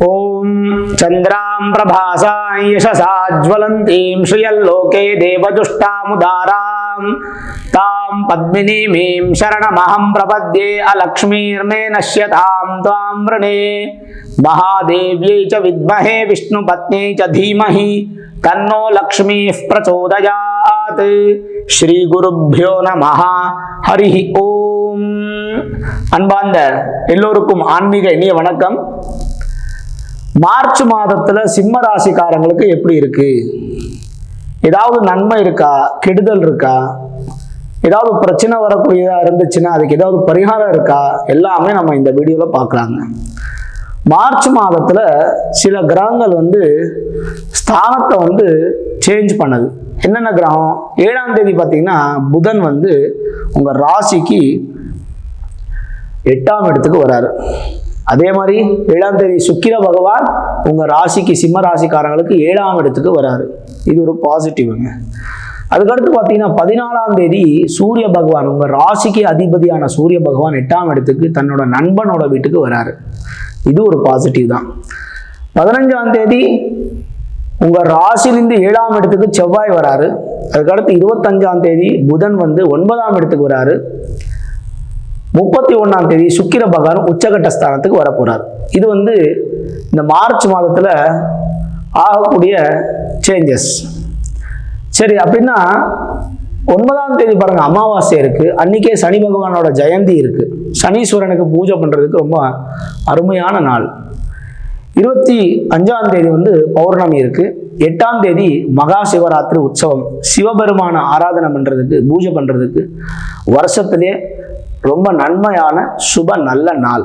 ओम चंद्रां प्रभासां यशसा ज्वलन्तीं श्रियल्लोके देवदुष्टामुदारां तां पद्मिनीमीं शरणमहं प्रपद्ये अलक्ष्मीर्मे नश्यतां त्वां वृणे महादेव्यै च विद्महे विष्णुपत्न्यै च धीमहि तन्नो लक्ष्मीः प्रचोदयात्। श्री गुरुभ्यो नमः। हरि ओम। அன்பார்ந்த எல்லோருக்கும் ஆன்மீக இனிய வணக்கம். மார்ச் மாதத்துல சிம்ம ராசிக்காரங்களுக்கு எப்படி இருக்கு? ஏதாவது நன்மை இருக்கா, கெடுதல் இருக்கா, ஏதாவது பிரச்சனை வரக்கூடியதா இருந்துச்சுன்னா அதுக்கு ஏதாவது பரிகாரம் இருக்கா, எல்லாமே நம்ம இந்த வீடியோல பார்க்கலாங்க. மார்ச் மாதத்துல சில கிரகங்கள் ஸ்தானத்தை சேஞ்ச் பண்ணுது. என்னென்ன கிரகம்? 7ஆம் தேதி பார்த்தீங்கன்னா புதன் உங்க ராசிக்கு 8ஆம் இடத்துக்கு வராரு. அதே மாதிரி 7ஆம் தேதி சுக்கிர பகவான் உங்க ராசிக்கு சிம்ம ராசிக்காரங்களுக்கு 7ஆம் இடத்துக்கு வராரு. இது ஒரு பாசிட்டிவ்ங்க. அதுக்கடுத்து பார்த்தீங்கன்னா 14ஆம் தேதி சூரிய பகவான் உங்க ராசிக்கு அதிபதியான சூரிய பகவான் 8ஆம் இடத்துக்கு தன்னோட நண்பனோட வீட்டுக்கு வராரு. இது ஒரு பாசிட்டிவ் தான். 15ஆம் தேதி உங்க ராசிலிருந்து 7ஆம் இடத்துக்கு செவ்வாய் வராரு. அதுக்கடுத்து 25ஆம் தேதி புதன் 9ஆம் இடத்துக்கு வராரு. 31ஆம் தேதி சுக்கிர பகவான் உச்சகட்ட ஸ்தானத்துக்கு வர போறார். இது இந்த மார்ச் மாதத்துல ஆகக்கூடிய சேஞ்சஸ். சரி, அப்படின்னா 9ஆம் தேதி பாருங்க அமாவாசை இருக்கு. அன்னைக்கே சனி பகவானோட ஜெயந்தி இருக்கு. சனீஸ்வரனுக்கு பூஜை பண்றதுக்கு ரொம்ப அருமையான நாள். 25ஆம் தேதி பௌர்ணமி இருக்கு. 8ஆம் தேதி மகா சிவராத்திரி உற்சவம். சிவபெருமான ஆராதனை பண்றதுக்கு, பூஜை பண்றதுக்கு வருஷத்திலே ரொம்ப நன்மையான சுப நல்ல நாள்.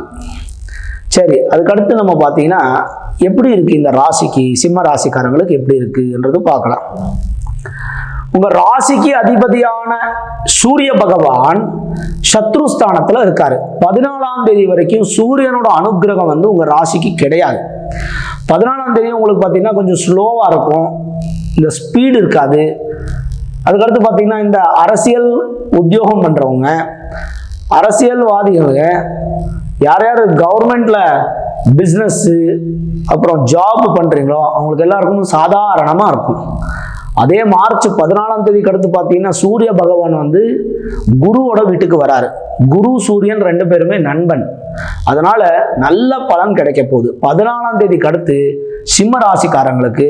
சரி, அதுக்கடுத்து நம்ம பார்த்தீங்கன்னா எப்படி இருக்கு இந்த ராசிக்கு, சிம்ம ராசிக்காரங்களுக்கு எப்படி இருக்குன்றது பார்க்கலாம். உங்க ராசிக்கு அதிபதியான சூரிய பகவான் சத்ருஸ்தானத்துல இருக்காரு. 14ஆம் தேதி வரைக்கும் சூரியனோட அனுகிரகம் உங்க ராசிக்கு கிடையாது. 14ஆம் தேதி உங்களுக்கு பார்த்தீங்கன்னா கொஞ்சம் ஸ்லோவா இருக்கும், இந்த ஸ்பீடு இருக்காது. அதுக்கடுத்து பார்த்தீங்கன்னா இந்த அரசியல் உத்தியோகம் பண்றவங்க, அரசியல்வாதிகள், யார் யார் கவர்மெண்ட்ல பிஸ்னஸ் அப்புறம் ஜாப் பண்றீங்களோ அவங்களுக்கு எல்லாருக்கும் சாதாரணமா இருக்கும். அதே மார்ச் 14ஆம் தேதிக்கு அடுத்து பார்த்தீங்கன்னா சூரிய பகவான் குருவோட வீட்டுக்கு வராரு. குரு சூரியன் 2 பேருமே நண்பன். அதனால நல்ல பலன் கிடைக்க போகுது. 14ஆம் தேதிக்கு அடுத்து சிம்ம ராசிக்காரங்களுக்கு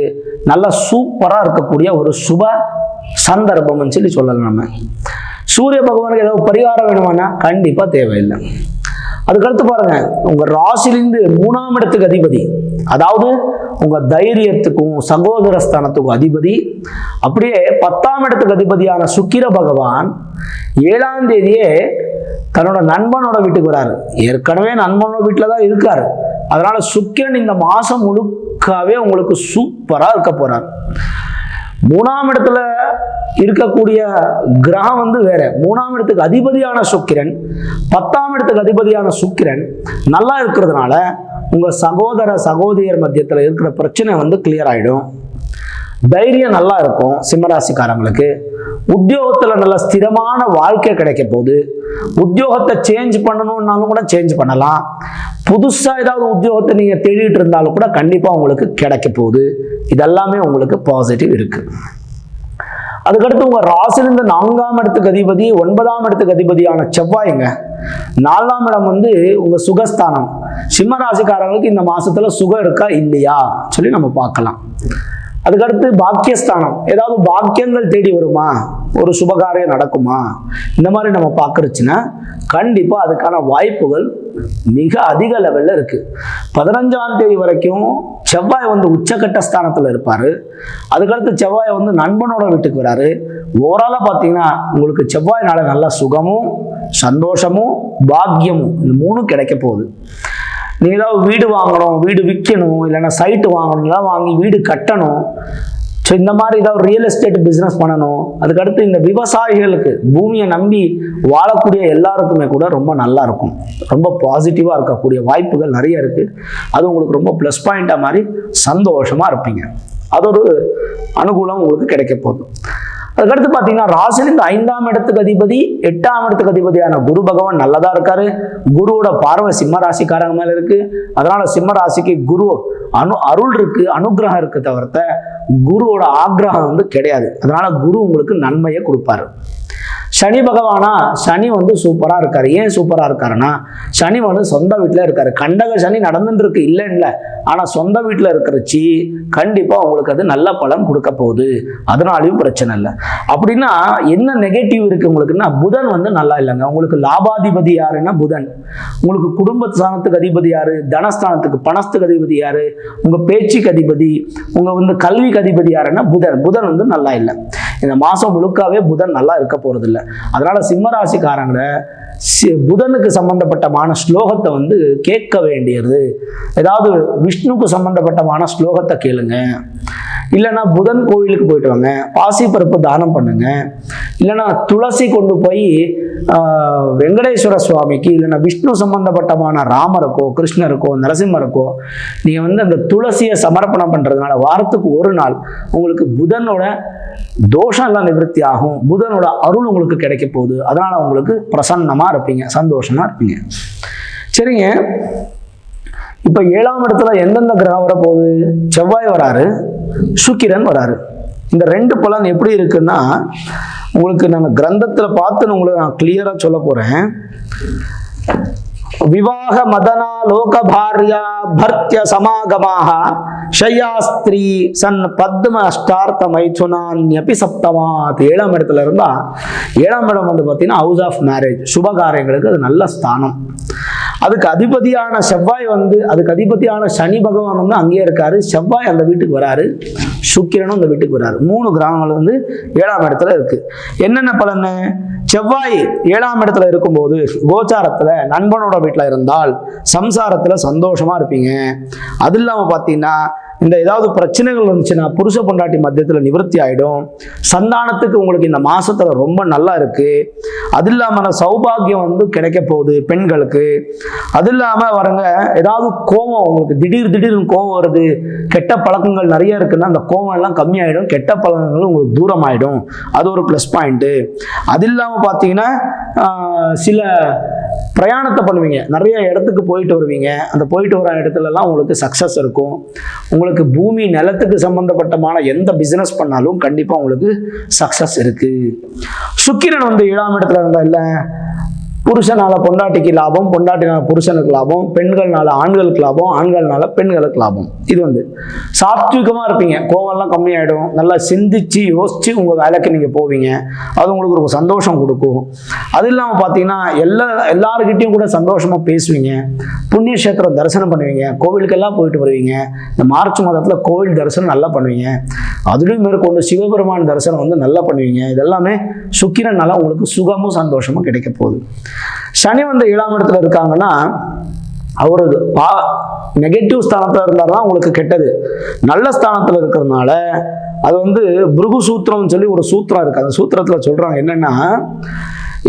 நல்ல சூப்பரா இருக்கக்கூடிய ஒரு சுப சந்தர்ப்பம் சொல்லலாம். நம்ம சூரிய பகவானுக்கு ஏதாவது பரிகாரம் வேணுமானா கண்டிப்பா தேவையில்லை. அதுக்கடுத்து பாருங்க உங்க ராசிலிருந்து 3ஆம் இடத்துக்கு அதிபதி, அதாவது உங்க தைரியத்துக்கும் சகோதர ஸ்தானத்துக்கும் அதிபதி, அப்படியே 10ஆம் இடத்துக்கு அதிபதியான சுக்கிர பகவான் 7ஆம் தேதியே தன்னோட நண்பனோட வீட்டுக்கு வராரு. ஏற்கனவே நண்பனோட வீட்டுல தான் இருக்காரு. அதனால சுக்கிரன் இந்த மாசம் முழுக்காவே உங்களுக்கு சூப்பரா இருக்க போறார். 3ஆம் இடத்துல இருக்கக்கூடிய கிரகம் வேற. 3ஆம் இடத்துக்கு அதிபதியான சுக்கிரன், 10ஆம் இடத்துக்கு அதிபதியான சுக்கிரன் நல்லா இருக்கிறதுனால உங்க சகோதர சகோதரியர் மத்தியத்துல இருக்கிற பிரச்சனை கிளியர் ஆயிடும். தைரியம் நல்லா இருக்கும். சிம்மராசிக்காரங்களுக்கு உத்தியோகத்துல நல்ல ஸ்திரமான வாழ்க்கை கிடைக்க போகுது. உத்தியோகத்தை சேஞ்ச் பண்ணணும்னாலும் கூட சேஞ்ச் பண்ணலாம். புதுசா ஏதாவது உத்தியோகத்தை நீங்க தேடிட்டு இருந்தாலும் கூட கண்டிப்பா உங்களுக்கு கிடைக்க போகுது. இதெல்லாமே உங்களுக்கு பாசிட்டிவ் இருக்கு. அதுக்கடுத்து உங்க ராசிலிருந்து 4ஆம் இடத்துக்கு அதிபதி 9ஆம் இடத்துக்கு அதிபதியான செவ்வாய்ங்க. 4ஆம் இடம் உங்க சுகஸ்தானம். சிம்ம ராசிக்காரங்களுக்கு இந்த மாசத்துல சுகம் இருக்கா இல்லையா சொல்லி நம்ம பார்க்கலாம். அதுக்கடுத்து பாக்கியஸ்தானம். ஏதாவது பாக்கியங்கள் தேடி வருமா, ஒரு சுபகாரியம் நடக்குமா, இந்த மாதிரி நம்ம பார்க்கறச்சுன்னா கண்டிப்பா அதுக்கான வாய்ப்புகள் மிக அதிக லெவல்ல இருக்கு. 15ஆம் தேதி வரைக்கும் செவ்வாய் உச்சகட்ட ஸ்தானத்துல இருப்பாரு. அதுக்கடுத்து செவ்வாய் நண்பனோட வீட்டுக்கு வராரு. ஓவராலா பார்த்தீங்கன்னா உங்களுக்கு செவ்வாய்னால நல்ல சுகமும் சந்தோஷமும் பாக்கியமும் இந்த 3 கிடைக்க போகுது. நீங்க ஏதாவது வீடு வாங்கணும், வீடு விற்கணும், இல்லைன்னா சைட்டு வாங்கணும், எல்லாம் வாங்கி வீடு கட்டணும், ஸோ இந்த மாதிரி ஏதாவது ரியல் எஸ்டேட் பிஸ்னஸ் பண்ணணும். அதுக்கடுத்து இந்த விவசாயிகளுக்கு பூமியை நம்பி வாழக்கூடிய எல்லாருக்குமே கூட ரொம்ப நல்லா இருக்கும். ரொம்ப பாசிட்டிவாக இருக்கக்கூடிய வாய்ப்புகள் நிறைய இருக்கு. அது உங்களுக்கு ரொம்ப ப்ளஸ் பாயிண்டாக மாதிரி சந்தோஷமா இருப்பீங்க. அது ஒரு அனுகூலம் உங்களுக்கு கிடைக்க போகுது. அதுக்கடுத்து பார்த்தீங்கன்னா ராசிலிருந்து 5ஆம் இடத்துக்கு அதிபதி 8ஆம் இடத்துக்கு அதிபதியான குரு பகவான் நல்லதா இருக்காரு. குருவோட பார்வை சிம்ம ராசிக்காரங்க மேல இருக்கு. அதனால சிம்ம ராசிக்கு குரு அருள் இருக்கு, அனுகிரகம் இருக்கு தவிர்த்த குருவோட ஆக்ரகம் வந்து கிடையாது. அதனால குரு உங்களுக்கு நன்மையை கொடுப்பாரு. சனி பகவானா, சனி வந்து சூப்பரா இருக்காரு. ஏன் சூப்பரா இருக்காருன்னா சனி வந்து சொந்த வீட்டுல இருக்காரு. கண்டக சனி நடந்துட்டு இருக்கு இல்லைன்னு, ஆனா சொந்த வீட்டுல இருக்கிறச்சி கண்டிப்பா உங்களுக்கு அது நல்ல பலன் கொடுக்க போகுது. அதனாலையும் பிரச்சனை இல்லை. அப்படின்னா என்ன நெகட்டிவ் இருக்கு உங்களுக்குன்னா, புதன் வந்து நல்லா இல்லைங்க. உங்களுக்கு லாபாதிபதி யாருன்னா புதன். உங்களுக்கு குடும்ப ஸ்தானத்துக்கு அதிபதி யாரு, தனஸ்தானத்துக்கு பணத்துக்கு அதிபதி யாரு, உங்க பேச்சுக்கு அதிபதி, உங்க வந்து கல்விக்கு அதிபதி யாருன்னா புதன். புதன் வந்து நல்லா இல்லை. இந்த மாசம் முழுக்காவே புதன் நல்லா இருக்க போறது இல்லை. அதனால சிம்மராசிக்காரங்களை புதனுக்கு சம்பந்தப்பட்டமான ஸ்லோகத்தை வந்து கேட்க வேண்டியது. ஏதாவது விஷ்ணுக்கு சம்பந்தப்பட்டமான ஸ்லோகத்தை கேளுங்க. இல்லைன்னா புதன் கோயிலுக்கு போயிட்டு வாங்க, பாசி பருப்பு தானம் பண்ணுங்க. இல்லைன்னா துளசி கொண்டு போய் வெங்கடேஸ்வர சுவாமிக்கு, இல்லைன்னா விஷ்ணு சம்பந்தப்பட்டமான ராமருக்கோ கிருஷ்ணருக்கோ நரசிம்மருக்கோ நீங்க வந்து அந்த துளசியை சமர்ப்பணம் பண்றதுனால வாரத்துக்கு ஒரு நாள் உங்களுக்கு புதனோட தோஷம் எல்லாம் நிவர்த்தி ஆகும். புதனோட அருள் உங்களுக்கு கிடைக்க போகுது. அதனால உங்களுக்கு பிரசன்னமா இருப்பீங்க, சந்தோஷமா இருப்பீங்க. சரிங்க, இப்ப 7ஆம் இடத்துல எந்தெந்த கிரகம் வர போகுது? செவ்வாய் வராரு, சுக்கிரன் வராரு. இந்த 2 பலன் எப்படி இருக்குன்னா, உங்களுக்கு நான் கிரந்தத்துல பார்த்து உங்களுக்கு நான் கிளியரா சொல்ல போறேன். விவாக மதனா லோக பாரியா பர்த்திய சமாகமாக ஷயாஸ்திரி சன் பத்ம அஷ்டார்த்த மைதுனான்யபி சப்தமாத். 7ஆம் இடத்துல இருந்தா 7ஆம் இடம் வந்து பார்த்தீங்கன்னா ஹவுஸ் ஆஃப் மேரேஜ், சுபகாரியங்களுக்கு அது நல்ல ஸ்தானம். அதுக்கு அதிபதியான செவ்வாய் வந்து, அதுக்கு அதிபதியான சனி பகவான் வந்து அங்கேயே இருக்காரு. செவ்வாய் அந்த வீட்டுக்கு வராரு, சுக்கிரனும் அந்த வீட்டுக்கு வராரு. 3 கிரகங்கள் வந்து 7ஆம் இடத்துல இருக்கு. என்னென்ன பலன்? செவ்வாய் 7ஆம் இடத்துல இருக்கும்போது கோச்சாரத்துல நண்பனோட வீட்டில் இருந்தால் சம்சாரத்துல சந்தோஷமா இருப்பீங்க. அது இல்லாம பார்த்தீங்கன்னா இந்த ஏதாவது பிரச்சனைகள் வந்துச்சுன்னா புருஷ பொண்டாட்டி மத்தியத்துல நிவர்த்தி ஆயிடும். சந்தானத்துக்கு உங்களுக்கு இந்த மாசத்துல ரொம்ப நல்லா இருக்கு. அது இல்லாம சௌபாகியம் வந்து கிடைக்க போகுது பெண்களுக்கு. அது இல்லாம வரங்க ஏதாவது கோபம் உங்களுக்கு திடீர்னு கோபம் வருது, கெட்ட பழக்கங்கள் நிறைய இருக்குன்னா அந்த கோபம் எல்லாம் கம்மியாயிடும், கெட்ட பழக்கங்கள் உங்களுக்கு தூரம் ஆயிடும். அது ஒரு ப்ளஸ் பாயிண்ட். அது இல்லாம பார்த்தீங்கன்னா சில பிரயாணத்தை பண்ணுவீங்க, நிறைய இடத்துக்கு போயிட்டு வருவீங்க. அந்த போயிட்டு வர இடத்துல எல்லாம் உங்களுக்கு சக்சஸ் இருக்கும். உங்களுக்கு பூமி நிலத்துக்கு சம்பந்தப்பட்டமான எந்த பிசினஸ் பண்ணாலும் கண்டிப்பா உங்களுக்கு சக்சஸ் இருக்கு. சுக்கிரன் வந்து 7ஆம் இடத்துல இருந்தா இல்ல, புருஷனால பொண்டாட்டிக்கு லாபம், பொண்டாட்டினால புருஷனுக்கு லாபம், பெண்கள்னால ஆண்களுக்கு லாபம், ஆண்கள்னால பெண்களுக்கு லாபம். இது வந்து சாத்விகமா இருப்பீங்க, கோவம்லாம் கம்மியாயிடும். நல்லா சிந்திச்சு யோசிச்சு உங்க வேலைக்கு நீங்க போவீங்க. அது உங்களுக்கு ஒரு சந்தோஷம் கொடுக்கும். அது இல்லாம பாத்தீங்கன்னா எல்லாருக்கிட்டையும் கூட சந்தோஷமா பேசுவீங்க. புண்ணிய கஷேத்திரம் தரிசனம் பண்ணுவீங்க, கோவிலுக்கெல்லாம் போயிட்டு வருவீங்க. இந்த மார்ச் மாதத்துல கோவில் தரிசனம் நல்லா பண்ணுவீங்க. அதுலயும் மேற்கொண்டு சிவபெருமான் தரிசனம் வந்து நல்லா பண்ணுவீங்க. இதெல்லாமே சுக்கிரனால உங்களுக்கு சுகமும் சந்தோஷமும் கிடைக்க போகுது. சனி வந்து 7ஆம் இடத்துல இருக்காங்கன்னா அவரு நெகட்டிவ் ஸ்தானத்துல இருந்தாருன்னா உங்களுக்கு கெட்டது. நல்ல ஸ்தானத்துல இருக்கிறதுனால அது வந்து பிருகு சூத்திரம் சொல்லி ஒரு சூத்திரம் இருக்கு. அந்த சூத்திரத்துல சொல்றாங்க என்னன்னா,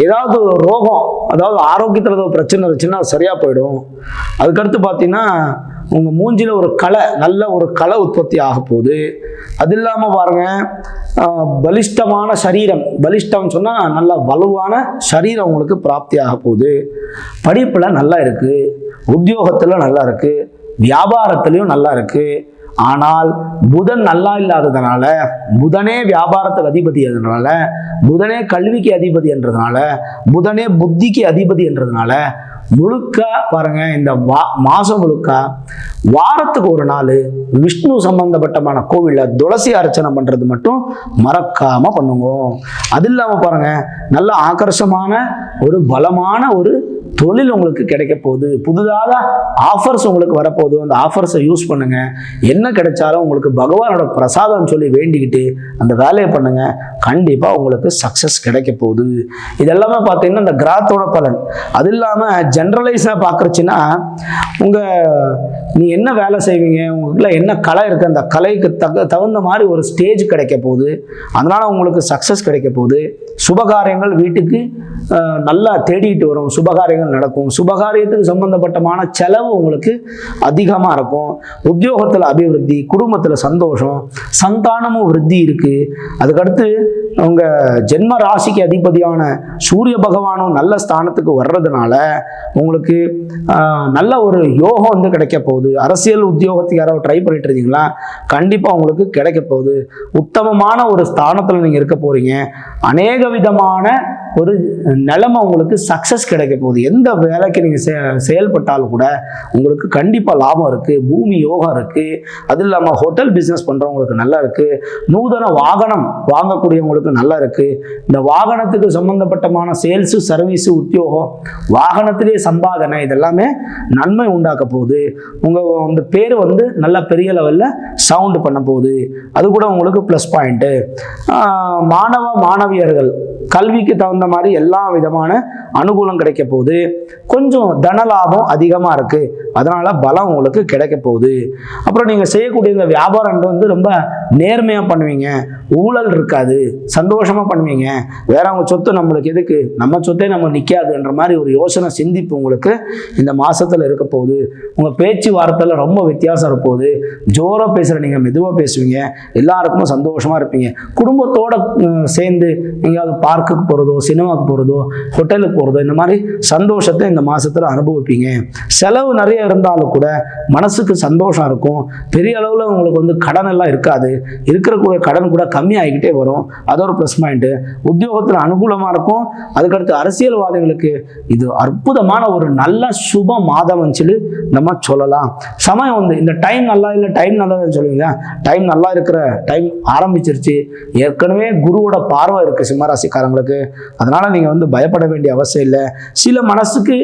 ஏதாவது ரோகம், அதாவது ஆரோக்கியத்தில் ஏதாவது பிரச்சனை இருந்துச்சுன்னா அது சரியா போயிடும். அதுக்கடுத்து பார்த்தீங்கன்னா உங்க மூஞ்சில ஒரு கலை, நல்ல ஒரு கலை உற்பத்தி ஆக போகுது. அது இல்லாம பாருங்க, பலிஷ்டமான சரீரம், பலிஷ்டம் சொன்னா நல்ல வலுவான சரீரம் உங்களுக்கு பிராப்தி ஆக போகுது. படிப்புல நல்லா இருக்கு, உத்தியோகத்துல நல்லா இருக்கு, வியாபாரத்திலையும் நல்லா இருக்கு. ஆனால் புதன் நல்லா இல்லாததுனால, புதனே வியாபாரத்துக்கு அதிபதி என்றதுனால, புதனே கல்விக்கு அதிபதி என்றதுனால, புதனே புத்திக்கு அதிபதி என்றதுனால முழுக்க பாருங்க இந்த மாசம் முழுக்க வாரத்துக்கு ஒரு நாள் விஷ்ணு சம்பந்தப்பட்டமான கோவில்ல துளசி அர்ச்சனை பண்றது மட்டும் மறக்காம பண்ணுங்க. அது இல்லாம பாருங்க நல்ல ஆக்கர்ஷமான ஒரு பலமான ஒரு தொழில் உங்களுக்கு கிடைக்க போகுது. புதுதாக ஆஃபர்ஸ் உங்களுக்கு வரப்போகுது. அந்த ஆஃபர்ஸை யூஸ் பண்ணுங்க. என்ன கிடைச்சாலும் உங்களுக்கு பகவானோட பிரசாதம் சொல்லி வேண்டிக்கிட்டு அந்த வேலையை பண்ணுங்க. கண்டிப்பா உங்களுக்கு சக்சஸ் கிடைக்க போகுது. இதெல்லாமே பார்த்தீங்கன்னா இந்த கிராத்தோட பலன். அது இல்லாம ஜென்ரலைஸா பார்க்கறச்சுன்னா நீ என்ன வேலை செய்வீங்க, உங்களுக்குள்ள என்ன கலை இருக்கு, அந்த கலைக்கு தகுந்த மாதிரி ஒரு ஸ்டேஜ் கிடைக்க போகுது. அதனால உங்களுக்கு சக்சஸ் கிடைக்க போகுது. சுபகாரியங்கள் வீட்டுக்கு நல்லா தேடிட்டு வரும், சுபகாரியங்கள் நடக்கும், சுபகாரியத்துக்கு சம்பந்தப்பட்டமான செலவு உங்களுக்கு அதிகமாக இருக்கும், உத்தியோகத்தில் அபிவிருத்தி, குடும்பத்தில் சந்தோஷம், சந்தானமும் விருத்தி இருக்கு. அதுக்கடுத்து உங்க ஜென்ம ராசிக்கு அதிபதியான சூரிய பகவானும் நல்ல ஸ்தானத்துக்கு வர்றதுனால உங்களுக்கு நல்ல ஒரு யோகம் வந்து கிடைக்க போகுது. அரசியல் உத்தியோகத்துக்கு யாராவது ட்ரை பண்ணிட்டு இருந்தீங்களா, கண்டிப்பா உங்களுக்கு கிடைக்க போகுது. உத்தமமான ஒரு ஸ்தானத்துல நீங்க இருக்க போறீங்க. அநேக விதமான ஒரு நிலைமை உங்களுக்கு சக்சஸ் கிடைக்க போகுது. எந்த வேலைக்கு நீங்க செயல்பட்டாலும் கூட உங்களுக்கு கண்டிப்பா லாபம் இருக்கு, பூமி யோகம் இருக்கு. அது இல்லாம ஹோட்டல் பிசினஸ் பண்றவங்களுக்கு நல்லா இருக்கு, நூதன வாகனம் வாங்கக்கூடியவங்களுக்கு நல்லா இருக்கு. இந்த வாகனத்துக்கு சம்பந்தப்பட்டமான சேல்ஸ், சர்வீஸ், உத்தியோகம், வாகனத்திலே சம்பாதனை, இதெல்லாமே நன்மை உண்டாக்க போகுது. உங்க பேர் வந்து நல்ல பெரிய லெவல்ல சவுண்ட் பண்ண போகுது. அது கூட உங்களுக்கு பிளஸ் பாயிண்ட். மாணவ மாணவியர்கள் கல்விக்கு தகுந்த மாதிரி எல்லா விதமான அனுகூலம் கிடைக்க போகுது. கொஞ்சம் தன லாபம் அதிகமா இருக்கு, அதனால பலம் உங்களுக்கு கிடைக்க போகுது. அப்புறம் நீங்க செய்யக்கூடிய இந்த வியாபாரம் வந்து ரொம்ப நேர்மையா பண்ணுவீங்க, ஊழல் இருக்காது, சந்தோஷமா பண்ணுவீங்க. வேறவங்க சொத்து நம்மளுக்கு எதுக்கு, நம்ம சொத்தே நம்ம நிக்காதுன்ற மாதிரி ஒரு யோசனை சிந்திப்பு உங்களுக்கு இந்த மாசத்துல இருக்க போகுது. உங்க பேச்சு வார்த்தையில ரொம்ப வித்தியாசம் இருக்க போகுது. ஜோரா பேசுற நீங்க மெதுவா பேசுவீங்க, எல்லாருக்கும் சந்தோஷமா இருப்பீங்க. குடும்பத்தோட சேர்ந்து எங்கேயாவது பார்க்குக்கு போறதோ, சினிமாவுக்கு போறதோ, ஹோட்டலுக்கு போறதோ, இந்த மாதிரி சந்தோஷத்தை இந்த மாசத்துல அனுபவிப்பீங்க. செலவு நிறைய இருந்தாலும் கூட மனசுக்கு சந்தோஷம் இருக்கும். பெரிய அளவுல உங்களுக்கு வந்து கடன் எல்லாம் இருக்காது, இருக்கிற கடன் கூட கம்மி ஆகிக்கிட்டே வரும். அது ஒரு ப்ளஸ் பாயிண்ட். உத்தியோகத்தில் அனுகூலமா இருக்கும். அதுக்கடுத்து அரசியல்வாதிகளுக்கு இது அற்புதமான ஒரு நல்ல சுப மாதம் சொல்லி நம்ம சொல்லலாம். சமயம் வந்து இந்த டைம் நல்லா இல்லை, டைம் நல்லதுன்னு சொல்லுவீங்க. டைம் நல்லா இருக்கிற டைம் ஆரம்பிச்சிருச்சு. ஏற்கனவே குருவோட பார்வை இருக்கு சிம்மராசிக்காரங்களுக்கு, அதனால நீங்க வந்து பயப்பட வேண்டிய அவசியம் இல்லை. சில மனசுக்கு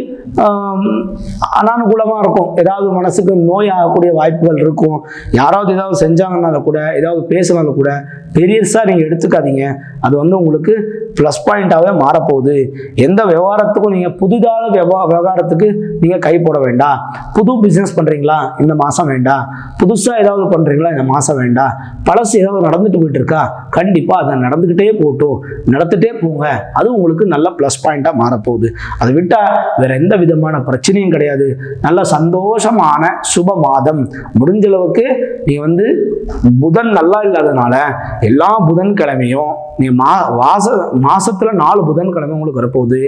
அனானுகூலமா இருக்கும், ஏதாவது மனசுக்கு நோய் ஆகக்கூடிய வாய்ப்புகள் இருக்கும். யாராவது ஏதாவது செஞ்சாங்கனால கூட, ஏதாவது பேசினாலும் கூட பெரியசா நீங்க எடுத்துக்காதீங்க. அது வந்து உங்களுக்கு பிளஸ் பாயிண்டாவே மாறப்போகுது. எந்த விவகாரத்துக்கும் நீங்க புதிதாக விவகாரத்துக்கு நீங்க கை போட வேண்டாம். புது பிசினஸ் பண்றீங்களா, இந்த மாசம் வேண்டாம். புதுசா ஏதாவது பண்றீங்களா, இந்த மாசம் வேண்டாம். பழசு ஏதாவது நடந்துட்டு போயிட்டு இருக்கா, கண்டிப்பா அதை நடந்துகிட்டே போட்டும், நடந்துட்டே போங்க. அது உங்களுக்கு நல்ல பிளஸ் பாயிண்டா மாறப்போகுது. அதை விட்டா வேற எந்த விதமான பிரச்சனையும் கிடையாது. நல்ல சந்தோஷமான சுப மாதம். முடிஞ்ச அளவுக்கு நீ வந்து புதன் நல்லா இல்லாதனால எல்லா புதன்கிழமையும் நீ மாசத்துல 4 புதன்கிழமை உங்களுக்கு வரப்போகுது.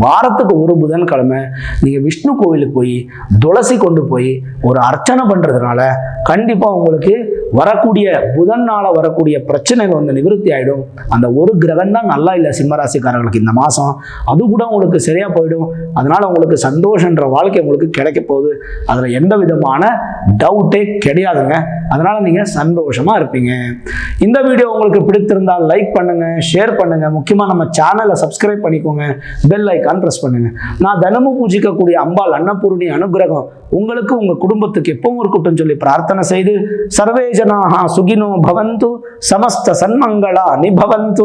வாரத்துக்கு ஒரு புதன்கிழமை நீங்க விஷ்ணு கோவிலுக்கு போய் துளசி கொண்டு போய் ஒரு அர்ச்சனை பண்றதுனால கண்டிப்பா உங்களுக்கு வரக்கூடிய புதன்னால வரக்கூடிய பிரச்சனைகள் வந்து நிவர்த்தி ஆயிடும். அந்த ஒரு கிரகம் தான் நல்லா இல்லை சிம்மராசிக்காரர்களுக்கு இந்த மாசம், அது கூட உங்களுக்கு சரியா போயிடும். அதனால உங்களுக்கு சந்தோஷன்ற வாழ்க்கை உங்களுக்கு கிடைக்க போகுது. அதுல எந்த விதமான டவுட்டே கிடையாதுங்க. அதனால நீங்க சந்தோஷமா இருப்பீங்க. இந்த வீடியோ உங்களுக்கு பிடித்திருந்தால் லைக் பண்ணுங்க, ஷேர் பண்ணுங்க. முக்கியமா நம்ம சேனலை சப்ஸ்கிரைப் பண்ணிக்கோங்க, பெல் ஐக்கான் பிரஸ் பண்ணுங்க. நான் தினமும் பூஜிக்கக்கூடிய அம்பாள் அன்னபூரணி அனுகிரகம் உங்களுக்கு உங்க குடும்பத்துக்கு எப்பவும் இருக்கட்டும் சொல்லி பிரார்த்தனை செய்து சர்வே ஜனாஹ சுகினோ பவந்து, சமஸ்த சன்மங்களா நிபவந்து.